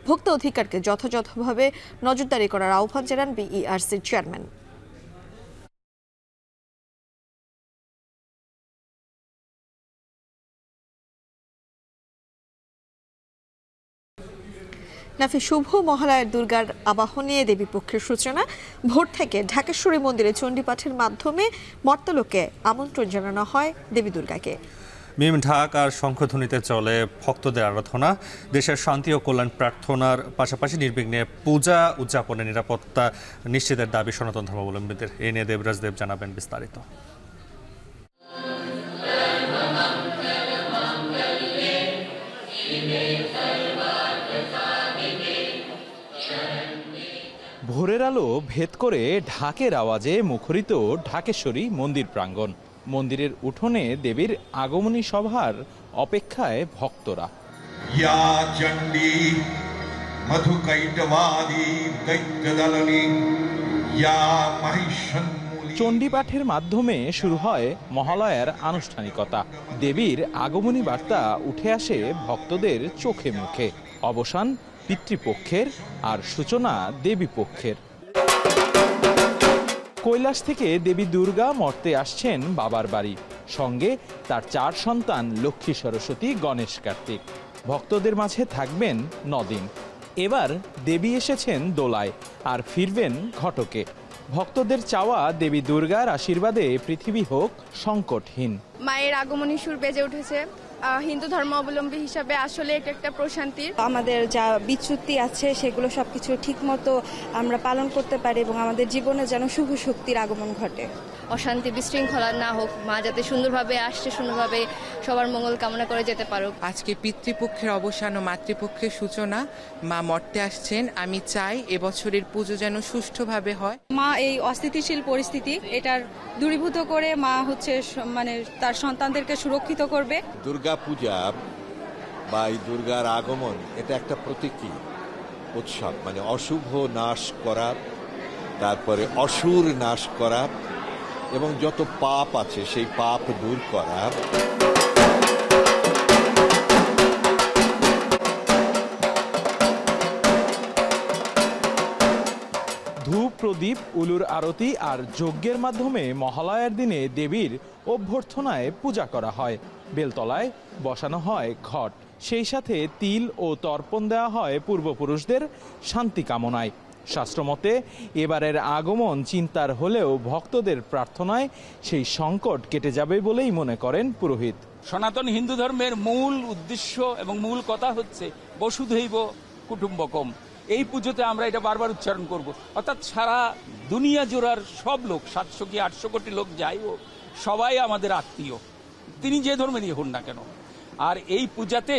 ভোক্তা অধিকারকে যথাযথভাবে নজরদারি করার আহ্বান জানান বিইআরসির চেয়ারম্যান। নাফি শুভ মহালয়ার দুর্গার আবাহনে দেবীপক্ষের সূচনা। ভোর থেকে ঢাকেশ্বরী মন্দিরে চণ্ডীপাঠের মাধ্যমে মর্তলোকে আমন্ত্রণ জানানো হয় দেবী দুর্গাকে। মিম ঢাক আর শঙ্খধ্বনিতে চলে ভক্তদের আরাধনা। দেশের শান্তি ও কল্যাণ প্রার্থনার পাশাপাশি নির্বিঘ্নে পূজা উদযাপনের নিরাপত্তা নিশ্চিতের দাবি সনাতন ধর্মাবলম্বীদের। এ নিয়ে দেবরাজ দেব জানাবেন বিস্তারিত। ভোরের আলো ভেদ করে ঢাকের আওয়াজে মুখরিত ঢাকেশ্বরী মন্দির প্রাঙ্গণ। মন্দিরের উঠোনে দেবীর আগমনী সভার অপেক্ষায় ভক্তরা। চণ্ডীপাঠের মাধ্যমে শুরু হয় মহালয়ার আনুষ্ঠানিকতা। দেবীর আগমনী বার্তা উঠে আসে ভক্তদের চোখে মুখে। অবসান পিতৃপক্ষের আর সূচনা দেবী পক্ষের। কৈলাস থেকে দেবী দুর্গা মর্তে আসছেন বাবার বাড়ি, সঙ্গে তার 4 সন্তান লক্ষ্মী, সরস্বতী, গণেশ, কার্তিক। ভক্তদের মাঝে থাকবেন 9 দিন। এবার দেবী এসেছেন দোলায় আর ফিরবেন ঘটকে। ভক্তদের চাওয়া দেবী দুর্গার আশীর্বাদে পৃথিবী হোক সংকটহীন। মায়ের আগমনী সুর বেজে উঠেছে। হিন্দু ধর্মাবলম্বী হিসাবে আসলে এটা একটা প্রশান্তির। আমাদের যা বিচ্যুতি আছে সেগুলো সবকিছু ঠিক মতো আমরা পালন করতে পারি এবং আমাদের জীবনে যেন শুভ শক্তির আগমন ঘটে। অশান্তি বিশৃঙ্খলা না হোক, মা যাতে সুন্দরভাবে আসছে, সুন্দরভাবে সবার মঙ্গল কামনা করে যেতে পারুক। আজকে পিতৃপক্ষের অবসান ও মাতৃপক্ষের সূচনা। মা মর্তে আসছেন। আমি চাই এবছরের পুজো যেন সুষ্ঠুভাবে হয়। মা এই অস্থিতিশীল পরিস্থিতি এটার দূরীভূত করে মা হচ্ছে মানে তার সন্তানদেরকে সুরক্ষিত করবে। দুর্গা পূজা বা এই দুর্গার আগমন এটা একটা প্রতীকী উৎসব, মানে অশুভ নাশ করা, তারপরে অসুর নাশ করা এবং যত পাপ আছে সেই পাপ দূর করা। ধূপ, প্রদীপ, উলুর আরতি আর যজ্ঞের মাধ্যমে মহালয়ার দিনে দেবীর অভ্যর্থনায় পূজা করা হয়। বেলতলায় বসানো হয় ঘট, সেই সাথে তিল ও তর্পণ দেওয়া হয় পূর্বপুরুষদের শান্তি কামনায়। শাস্ত্রমতে এবারের আগমন চিন্তার হলেও ভক্তদের প্রার্থনায় সেই সংকট কেটে যাবে বলেই মনে করেন পুরোহিত। সনাতন হিন্দু ধর্মের মূল উদ্দেশ্য এবং মূল কথা হচ্ছে বসুধৈব কুটুম্বকম। এই পুজোতে আমরা এটা বারবার উচ্চারণ করব, অর্থাৎ সারা দুনিয়া জোড়ার সব লোক, 700 কি 800 কোটি লোক যাই হোক, সবাই আমাদের আত্মীয়, তিনি যে ধর্মেরই হন না কেন। আর এই পূজাতে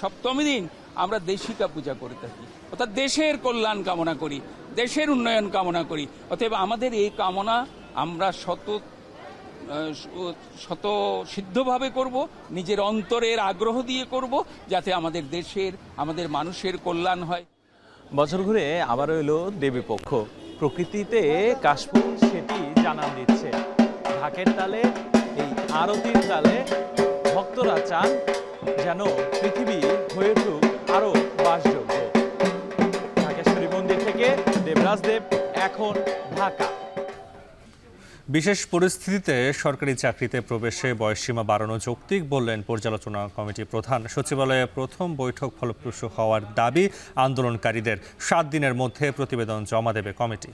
সপ্তমী দিন আমরা দেশিকা পূজা করে থাকি, অর্থাৎ দেশের কল্যাণ কামনা করি, দেশের উন্নয়ন কামনা করি। অতএব আমাদের এই কামনা আমরা শত সিদ্ধভাবে করব, নিজের অন্তরের আগ্রহ দিয়ে করব, যাতে আমাদের দেশের, আমাদের মানুষের কল্যাণ হয়। বছর ঘুরে আবারও এলো দেবীপক্ষ। প্রকৃতিতে কাশফুল সেটি জানান দিচ্ছে। ঢাকের তালে, এই আরতির তালে ভক্তরা চান যেন পৃথিবী হয়ে উঠুক আরো বাসযোগ্য। ঢাকেশ্বরী মন্দির থেকে দেবরাজ দেব, এখন ঢাকা। বিশেষ পরিস্থিতিতে সরকারি চাকরিতে প্রবেশে বয়সসীমা বাড়ানো যৌক্তিক বললেন পর্যালোচনা কমিটি প্রধান। সচিবালয়ে প্রথম বৈঠক ফলপ্রসূ হওয়ার দাবি আন্দোলনকারীদের। 7 দিনের মধ্যে প্রতিবেদন জমা দেবে কমিটি।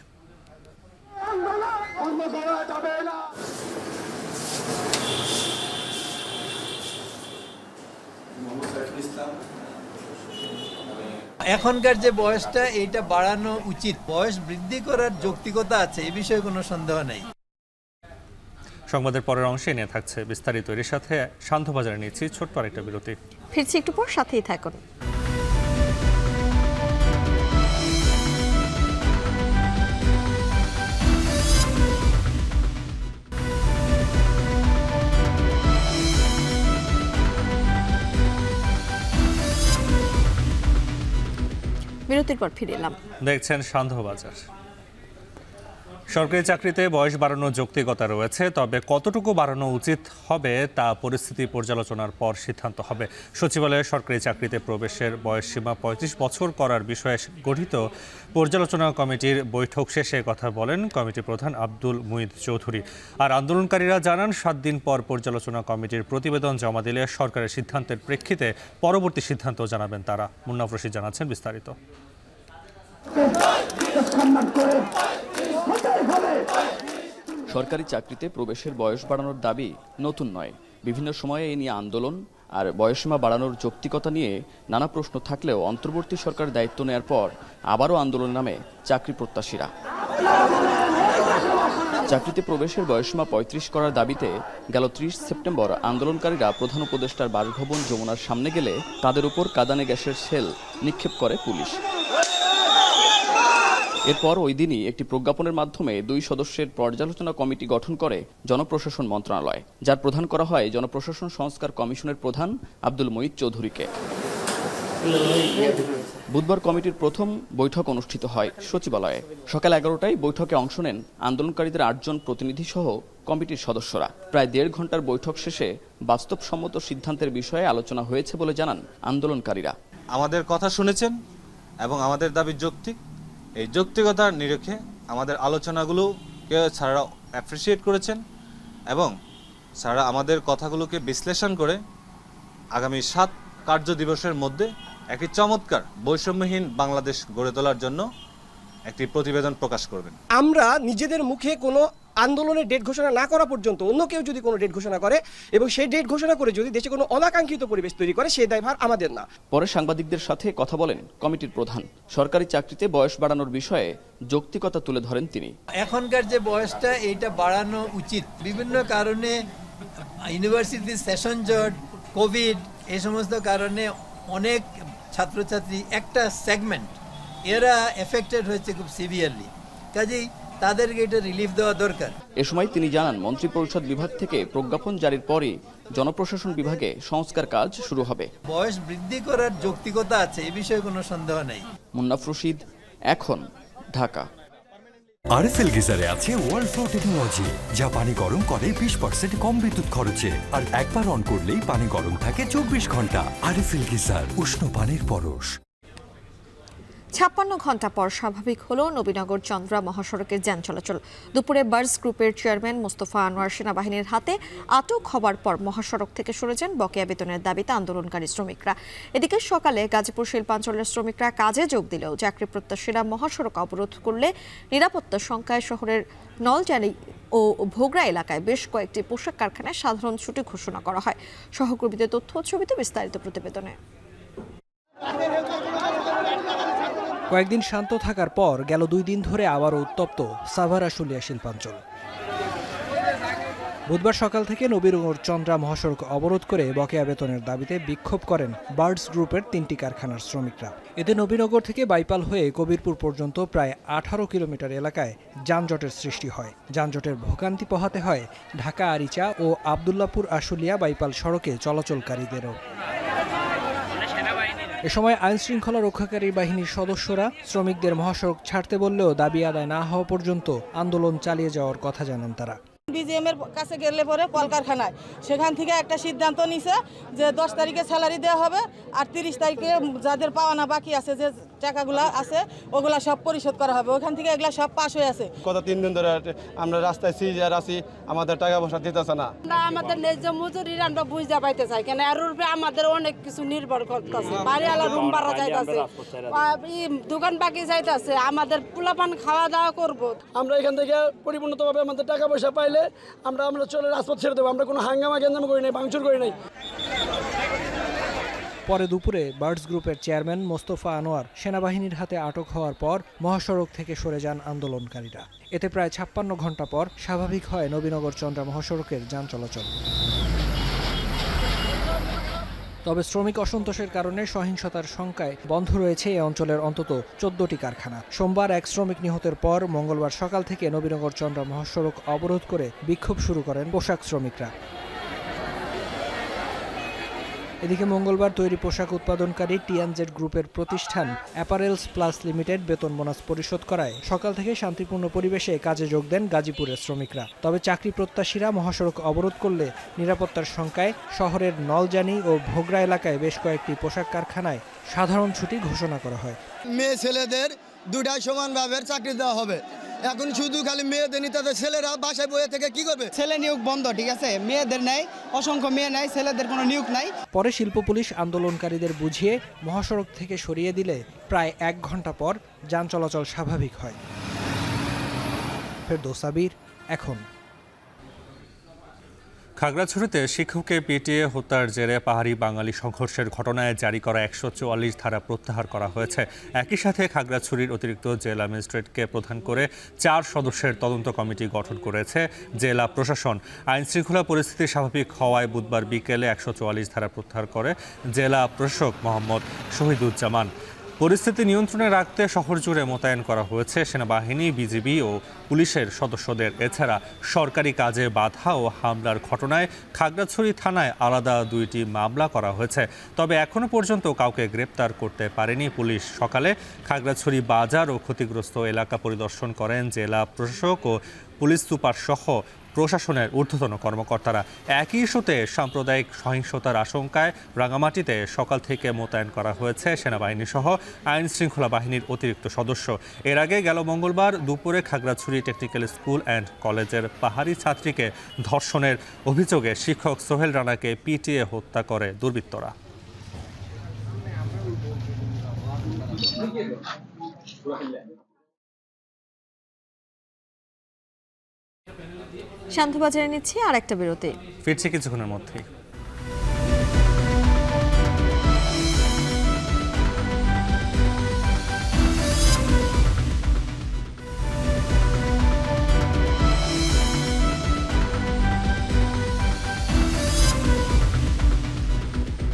এখনকার যে বয়সটা এইটা বাড়ানো উচিত, বয়স বৃদ্ধি করার যৌক্তিকতা আছে, এই বিষয়ে কোনো সন্দেহ নেই। সংবাদের পরের অংশে নিয়ে থাকছে বিস্তারিত। এর সাথে শান্তবাজারে নিচ্ছি ছোট্ট আরেকটা বিরতি। ফিরছি একটু পর, সাথেই থাকুন। বিরতির পর ফিরে এলাম। দেখছেন শান্তবাজার। সরকারি চাকরিতে বয়স বাড়ানোর যৌক্তিকতা রয়েছে, তবে কতটুকু বাড়ানো উচিত হবে তা পরিস্থিতি পর্যালোচনার পর সিদ্ধান্ত হবে। সচিবালয়ে সরকারি চাকরিতে প্রবেশের বয়সসীমা 35 বছর করার বিষয়ে গঠিত পর্যালোচনা কমিটির বৈঠক শেষে কথা বলেন কমিটি প্রধান আব্দুল মুইদ চৌধুরী। আর আন্দোলনকারীরা জানান 7 দিন পর পর্যালোচনা কমিটির প্রতিবেদন জমা দিলে সরকারের সিদ্ধান্তের প্রেক্ষিতে পরবর্তী সিদ্ধান্ত জানাবেন তারা। মুন্নাফ রশিদ জানাচ্ছেন বিস্তারিত। সরকারি চাকরিতে প্রবেশের বয়স বাড়ানোর দাবি নতুন নয়। বিভিন্ন সময়ে এ নিয়ে আন্দোলন আর বয়সসীমা বাড়ানোর যৌক্তিকতা নিয়ে নানা প্রশ্ন থাকলেও অন্তর্বর্তী সরকার দায়িত্ব নেয়ার পর আবারও আন্দোলন নামে চাকরি প্রত্যাশীরা। চাকরিতে প্রবেশের বয়সসীমা 35 করার দাবিতে গেল 30 সেপ্টেম্বর আন্দোলনকারীরা প্রধান উপদেষ্টার বাসভবন যমুনার সামনে গেলে তাদের উপর কাঁদানে গ্যাসের শেল নিক্ষেপ করে পুলিশ। এরপর ওই দিনই একটি প্রজ্ঞাপনের মাধ্যমে 2 সদস্যের পর্যালোচনা কমিটি গঠন করে জনপ্রশাসন মন্ত্রণালয়, যার প্রধান করা হয় জনপ্রশাসন সংস্কার কমিশনের প্রধান আব্দুল মুইদ চৌধুরীকে। বুধবার কমিটির প্রথম বৈঠক অনুষ্ঠিত হয় সচিবালয়ে। সকাল 11টায় বৈঠকে অংশ নেন আন্দোলনকারীদের 8 জন প্রতিনিধি সহ কমিটির সদস্যরা। প্রায় 1.5 ঘন্টার বৈঠক শেষে বাস্তবসম্মত সিদ্ধান্তের বিষয়ে আলোচনা হয়েছে বলে জানান আন্দোলনকারীরা। আমাদের কথা শুনেছেন এবং আমাদের দাবি যৌক্তিক। এই যৌক্তিকতার নিরিখে আমাদের আলোচনাগুলোকে স্যাররা অ্যাপ্রিসিয়েট করেছেন এবং স্যাররা আমাদের কথাগুলোকে বিশ্লেষণ করে আগামী 7 কার্য দিবসের মধ্যে একটি চমৎকার বৈষম্যহীন বাংলাদেশ গড়ে তোলার জন্য একটি প্রতিবেদন প্রকাশ করবেন। আমরা নিজেদের মুখে কোনো আন্দোলনের ডেট ঘোষণা না করা পর্যন্ত অন্য কেউ যদি কোনো ডেট ঘোষণা করে এবং সেই ডেট ঘোষণা করে যদি দেশে কোনো অনাকাঙ্ক্ষিত পরিবেশ তৈরি করে, সেই দায়ভার আমাদের না। পরে সাংবাদিকদের সাথে কথা বলেন কমিটির প্রধান। সরকারি চাকরিতে বয়স বাড়ানোর বিষয়ে যৌক্তিকতা তুলে ধরেন তিনি। এখনকার যে বয়সটা এইটা বাড়ানো উচিত, বিভিন্ন কারণে ইউনিভার্সিটি সেশন জট, কোভিড, এই সমস্ত কারণে অনেক ছাত্রছাত্রী একটা সেগমেন্ট এরা এফেক্টেড হয়েছে খুব সিভিয়ারলি, কাজেই তাদেরকে এটা রিলিফ দেওয়া দরকার। এ সময় তিনি জানান মন্ত্রিপরিষদ বিভাগ থেকে প্রজ্ঞাপন জারির পরই জনপ্রশাসন বিভাগে সংস্কার কাজ শুরু হবে। বয়স বৃদ্ধি করার যৌক্তিকতা আছে, এই বিষয়ে কোনো সন্দেহ নেই। মুন্নাফ রশিদ, এখন, ঢাকা। আরএফএল গিজারে আছে ওয়ার্ল্ড ফ্লো টেকনোলজি, যা পানি গরম করে 20% কম বিদ্যুৎ খরচে, আর একবার অন করলেই পানি গরম থাকে 24 ঘন্টা। আরএফএল গিজার, উষ্ণ পানির পরশ। 56 ঘন্টা পর স্বাভাবিক হলো নবীনগর চন্দ্রা মহাসড়কের যান চলাচল। দুপুরে বার্স গ্রুপের চেয়ারম্যান মোস্তফা আনোয়ার সেনাবাহিনীর হাতে আটক হবার পর মহাসড়ক থেকে সরে যান বকেয়া বেতনের দাবিতে আন্দোলনকারী শ্রমিকরা। এদিকে সকালে গাজীপুর শিল্পাঞ্চলের শ্রমিকরা কাজে যোগ দিলেও চাকরি প্রত্যাশীরা মহাসড়ক অবরোধ করলে নিরাপত্তা শঙ্কায় শহরের নলজানি ও ভোগড়া এলাকায় বেশ কয়েকটি পোশাক কারখানায় সাধারণ ছুটি ঘোষণা করা হয়। সহকর্মীদের তথ্য ছবিতে বিস্তারিত প্রতিবেদনে। কয়েকদিন শান্ত থাকার পর গেল 2 দিন ধরে আবারও উত্তপ্ত সাভার আশুলিয়া শিল্পাঞ্চল। বুধবার সকাল থেকে নবীনগর চন্দ্রা মহাসড়ক অবরোধ করে বকেয়া বেতনের দাবিতে বিক্ষোভ করেন বার্ডস গ্রুপের 3টি কারখানার শ্রমিকরা। এতে নবীনগর থেকে বাইপাল হয়ে কবিরপুর পর্যন্ত প্রায় 18 কিলোমিটার এলাকায় যানজটের সৃষ্টি হয়। যানজটের ভোগান্তি পোহাতে হয় ঢাকা আরিচা ও আবদুল্লাপুর আশুলিয়া বাইপাল সড়কে চলাচলকারীদেরও। এ সময় আইন শৃঙ্খলা রক্ষাকারী বাহিনীর সদস্যরা শ্রমিকদের মহাসড়ক ছাড়তে বললেও দাবি আদায় না হওয়া পর্যন্ত আন্দোলন চালিয়ে যাওয়ার কথা জানান তারা। ডিজিএম এর কাছে গেলে পরে কলকারখানায় সেখান থেকে একটা সিদ্ধান্ত নিছে যে 10 তারিখে স্যালারি দেওয়া হবে আর 30 তারিখে যাদের পাওনা বাকি আছে যে টাকাগুলো আছে ওগুলা সব পরিশোধ করা হবে। ওখান থেকে এগুলা সব পাস হয়ে আছে। গত 3 দিন ধরে আমরা রাস্তায় সিজার আছি, আমাদের টাকা পয়সা দিতেছে না। আমাদের ন্যায্য মজুরির আমরা বুঝতে পাইতে চাই কেন এর উপরে আমাদের অনেক কিছু নির্ভর করতেছে। বাড়িওয়ালা রুম ভাড়া যাইতেছে, দোকান বাকি যাইতেছে, আমাদের পোলাপান খাওয়া দাওয়া করব। আমরা এখান থেকে পরিপূর্ণভাবে আমাদের টাকা পয়সা পাইলে আমরা চলে রাজপথ ছেড়ে দেবো। আমরা কোনো হাঙ্গামা গেঞ্জাম করি নাই, ভাঙচুর করি নাই। পরে দুপুরে বার্ডস গ্রুপের চেয়ারম্যান মোস্তফা আনোয়ার সেনাবাহিনীর হাতে আটক হওয়ার পর মহাসড়ক থেকে সরে যান আন্দোলনকারীরা। এতে প্রায় 56 ঘণ্টা পর স্বাভাবিক হয় নবীনগর চন্দ্রা মহাসড়কের যান চলাচল। তবে শ্রমিক অসন্তোষের কারণে সহিংসতার শঙ্কায় বন্ধ রয়েছে এই অঞ্চলের অন্তত 14টি কারখানা। সোমবার এক শ্রমিক নিহতের পর মঙ্গলবার সকাল থেকে নবীনগর চন্দ্রা মহাসড়ক অবরোধ করে বিক্ষোভ শুরু করেন পোশাক শ্রমিকরা। এদিকে মঙ্গলবার তৈরি পোশাক উৎপাদনকারী টিএনজেড গ্রুপের প্রতিষ্ঠান অ্যাপারেলস প্লাস লিমিটেড বেতন বোনাস পরিশোধ করায় সকাল থেকে শান্তিপূর্ণ পরিবেশে কাজে যোগ দেন গাজীপুরের শ্রমিকরা। তবে চাকরি প্রত্যাশীরা মহাসড়ক অবরোধ করলে নিরাপত্তার শঙ্কায় শহরের নলজানি ও ভোগড়া এলাকায় বেশ কয়েকটি পোশাক কারখানায় সাধারণ ছুটি ঘোষণা করা হয়। মেয়ে ছেলেদের দুটাই সমানভাবে চাকরি দেওয়া হবে। এখন শুধু খালি মেয়েদের নিতে, ছেলেরা বাসায় বইয়ে থেকে কি করবে? ছেলে নিয়োগ বন্ধ, ঠিক আছে, মেয়েদের নাই, অসংখ্য মেয়ে নাই, ছেলেদের কোনো নিয়োগ নাই। পরে শিল্প পুলিশ আন্দোলনকারীদের বুঝিয়ে মহাসড়ক থেকে সরিয়ে দিলে প্রায় 1 ঘণ্টা পর যান চলাচল স্বাভাবিক হয়। ফেরদৌস সাবির, এখন। খাগড়াছড়িতে শিক্ষককে পিটিয়ে হত্যার জেরে পাহাড়ি বাঙালি সংঘর্ষের ঘটনায় জারি করা 144 ধারা প্রত্যাহার করা হয়েছে। একই সাথে খাগড়াছড়ির অতিরিক্ত জেলা ম্যাজিস্ট্রেটকে প্রধান করে 4 সদস্যের তদন্ত কমিটি গঠন করেছে জেলা প্রশাসন। আইন শৃঙ্খলা পরিস্থিতি স্বাভাবিক হওয়ায় বুধবার বিকেলে 144 ধারা প্রত্যাহার করে জেলা প্রশাসক মোহাম্মদ শহীদুজ্জামান। পরিস্থিতি নিয়ন্ত্রণে রাখতে শহর জুড়ে মোতায়েন করা হয়েছে সেনাবাহিনী, বিজিবি ও পুলিশের সদস্যদের। এছাড়া সরকারি কাজে বাধা ও হামলার ঘটনায় খাগড়াছড়ি থানায় আলাদা 2টি মামলা করা হয়েছে। তবে এখনো পর্যন্ত কাউকে গ্রেপ্তার করতে পারেনি পুলিশ। সকালে খাগড়াছড়ি বাজার ও ক্ষতিগ্রস্ত এলাকা পরিদর্শন করেন জেলা প্রশাসক ও পুলিশ সুপার সহ প্রশাসনের ঊর্ধ্বতন কর্মকর্তারা। একই ইস্যুতে সাম্প্রদায়িক সহিংসতার আশঙ্কায় রাঙামাটিতে সকাল থেকে মোতায়েন করা হয়েছে সেনাবাহিনী সহ আইন শৃঙ্খলা বাহিনীর অতিরিক্ত সদস্য। এর আগে গেল মঙ্গলবার দুপুরে খাগড়াছড়ি টেকনিক্যাল স্কুল অ্যান্ড কলেজের পাহাড়ি ছাত্রীকে ধর্ষণের অভিযোগে শিক্ষক সোহেল রানাকে পিটিয়ে হত্যা করে দুর্বৃত্তরা। শান্তবাজারে নিচ্ছি আর একটা বিরতি, ফিরছি কিছুক্ষণের মধ্যেই।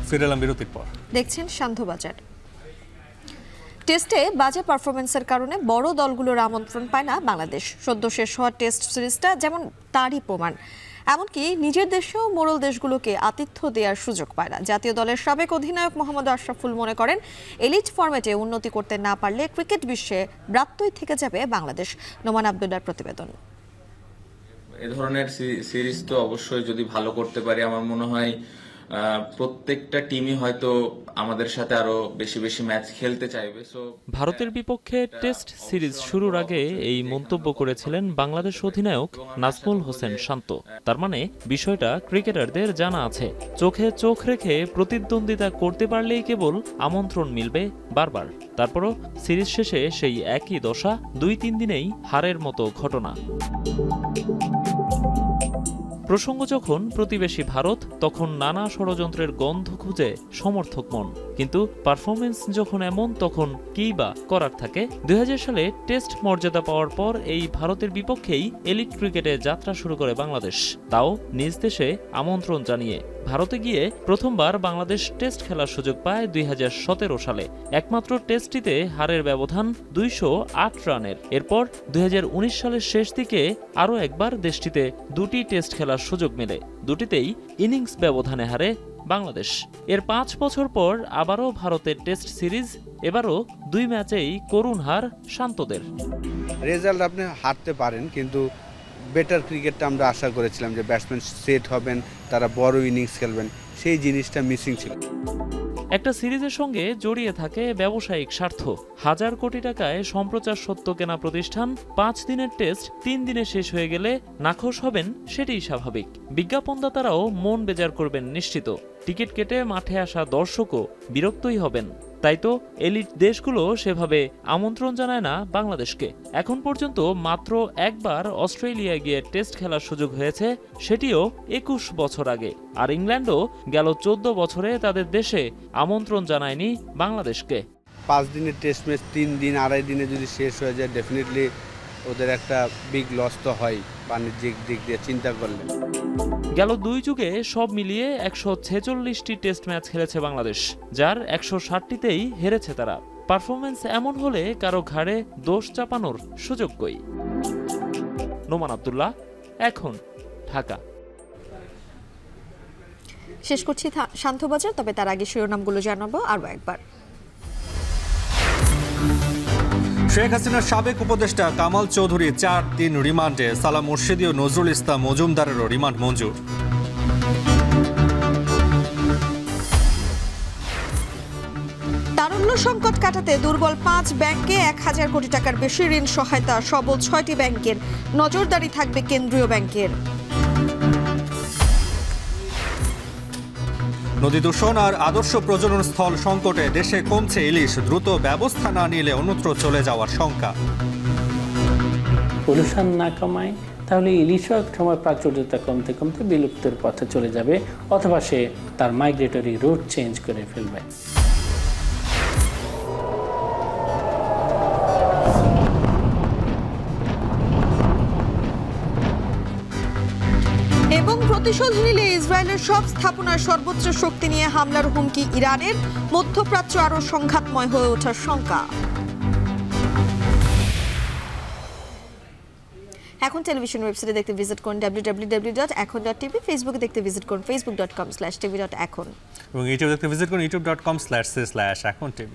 ফিরে এলাম বিরতির পর। দেখছেন শান্তবাজার। টেস্টে বাজে পারফরমেন্সের কারণে বড় দলগুলোর আমন্ত্রণ পায় না বাংলাদেশ। সদ্য শেষ হওয়া টেস্ট সিরিজটা যেমন তারই প্রমাণ। এমনকি নিজের দেশেও মোড়ল দেশগুলোকে আতিথ্য দেওয়ার সুযোগ পায় না। জাতীয় দলের সাবেক অধিনায়ক মোহাম্মদ আশরাফুল মনে করেন, এলিট ফরম্যাটে উন্নতি করতে না পারলে ক্রিকেট বিশ্বে ব্রাত্যই থেকে যাবে বাংলাদেশ। নোমান আব্দুল্লাহর প্রতিবেদন। এ ধরনের সিরিজ তো অবশ্যই যদি ভালো করতে পারি, আমার মনে হয় প্রত্যেকটা টিমই হয়তো আমাদের সাথে আরো বেশি বেশি ম্যাচ খেলতে চাইবে। ভারতের বিপক্ষে টেস্ট সিরিজ শুরুর আগে এই মন্তব্য করেছিলেন বাংলাদেশ অধিনায়ক নাজমুল হোসেন শান্ত। তার মানে বিষয়টা ক্রিকেটারদের জানা আছে, চোখে চোখ রেখে প্রতিদ্বন্দ্বিতা করতে পারলেই কেবল আমন্ত্রণ মিলবে বারবার। তারপরও সিরিজ শেষে সেই একই দশা, 2-3 দিনেই হারের মতো ঘটনা। প্রসঙ্গ যখন প্রতিবেশী ভারত, তখন নানা ষড়যন্ত্রের গন্ধ খুঁজে সমর্থক মন। কিন্তু পারফরমেন্স যখন এমন, তখন কিই বা করার থাকে? 2000 সালে টেস্ট মর্যাদা পাওয়ার পর এই ভারতের বিপক্ষেই এলিট ক্রিকেটে যাত্রা শুরু করে বাংলাদেশ, তাও নিজ দেশে আমন্ত্রণ জানিয়ে। ভারতে গিয়ে প্রথমবার বাংলাদেশ টেস্ট খেলার সুযোগ পায় 2017 সালে। একমাত্র টেস্টটিতে হারের ব্যবধান 208 রানের। এরপর 2019 সালের শেষ দিকে আরও একবার দেশটিতে 2টি টেস্ট খেলার সুযোগ মেলে। দুটিতেই ইনিংস ব্যবধানে হারে বাংলাদেশ। এর 5 বছর পর আবারও ভারতের টেস্ট সিরিজ, এবারও 2 ম্যাচেই করুণ হার শান্তদের। রেজাল্ট আপনি হারতে পারেন, কিন্তু বেটার ক্রিকেটটা আমরা আশা করেছিলাম যে ব্যাটসম্যান সেট হবেন, তারা বড় ইনিংস খেলবেন, সেই জিনিসটা মিসিং ছিল। একটা সিরিজের সঙ্গে জড়িয়ে থাকে ব্যবসায়িক স্বার্থ। হাজার কোটি টাকায় সম্প্রচার সত্ত্ব কেনা প্রতিষ্ঠান 5 দিনের টেস্ট 3 দিনে শেষ হয়ে গেলে নাখোশ হবেন, সেটাই স্বাভাবিক। বিজ্ঞাপনদাতারাও মন বেজার করবেন নিশ্চিত। টিকিট কেটে মাঠে আসা দর্শকও বিরক্তই হবেন। তাই তো এলিট দেশগুলো সেভাবে আমন্ত্রণ জানায় না বাংলাদেশকে। এখন পর্যন্ত মাত্র একবার অস্ট্রেলিয়ায় গিয়ে টেস্ট খেলার সুযোগ হয়েছে, সেটিও 21 বছর আগে। আর ইংল্যান্ডও গেল 14 বছরে তাদের দেশে আমন্ত্রণ জানায়নি বাংলাদেশকে। 5 দিনের টেস্ট ম্যাচ 3 দিন 2.5 দিনে যদি শেষ হয়ে যায়, ডেফিনেটলি ওদের একটা বিগ লস তো হয় বাণিজ্যিক দিক দিয়ে চিন্তা করলে। গেল 2 যুগে সব মিলিয়ে 146টি টেস্ট ম্যাচ খেলেছে বাংলাদেশ, যার 160টিতেই হেরেছে তারা। পারফরমেন্স এমন হলে কারো ঘাড়ে দোষ চাপানোর সুযোগ কই? নোমান আব্দুল্লাহ, এখন, ঢাকা। শেষ করছি শান্তবাজার, তবে তার আগে শিরোনামগুলো জানাবো আরও একবার। শেখ হাসিনার সাবেক উপদেষ্টা কামাল চৌধুরী 4 দিন রিমান্ডে, সালাম মুর্শিদি ও নজরুল ইসলাম মজুমদারেরও রিমান্ড মঞ্জুর। তারল্য সংকট কাটাতে দুর্বল 5 ব্যাংকে 1000 কোটি টাকার বেশি ঋণ সহায়তা, সবল 6টি ব্যাংকের, নজরদারি থাকবে কেন্দ্রীয় ব্যাংকের। নদী দূষণ আর আদর্শ প্রজনন স্থল সংকটে দেশে কমছে ইলিশ, দ্রুত ব্যবস্থা না নিলে অন্যত্র চলে যাওয়ার শঙ্কা। পলিউশন না কমায় তাহলে ইলিশও এক সময় প্রাচুর্যতা কমতে কমতে বিলুপ্তের পথে চলে যাবে, অথবা সে তার মাইগ্রেটরি রুট চেঞ্জ করে ফেলবে। এবং প্রতিশোধ নিলে ইসরায়েলের সব স্থাপনার সর্বোচ্চ শক্তি নিয়ে হামলার হুমকি ইরানের, মধ্যপ্রাচ্য আরও সংঘাতময় হয়ে ওঠার শঙ্কা। এখন টেলিভিশন ওয়েবসাইটে দেখতে ভিজিট করুন www.ekon.tv, ফেসবুকে দেখতে ভিজিট করুন facebook.com/tv.ekon, এবং ইউটিউবে দেখতে ভিজিট করুন youtube.com/ekontv।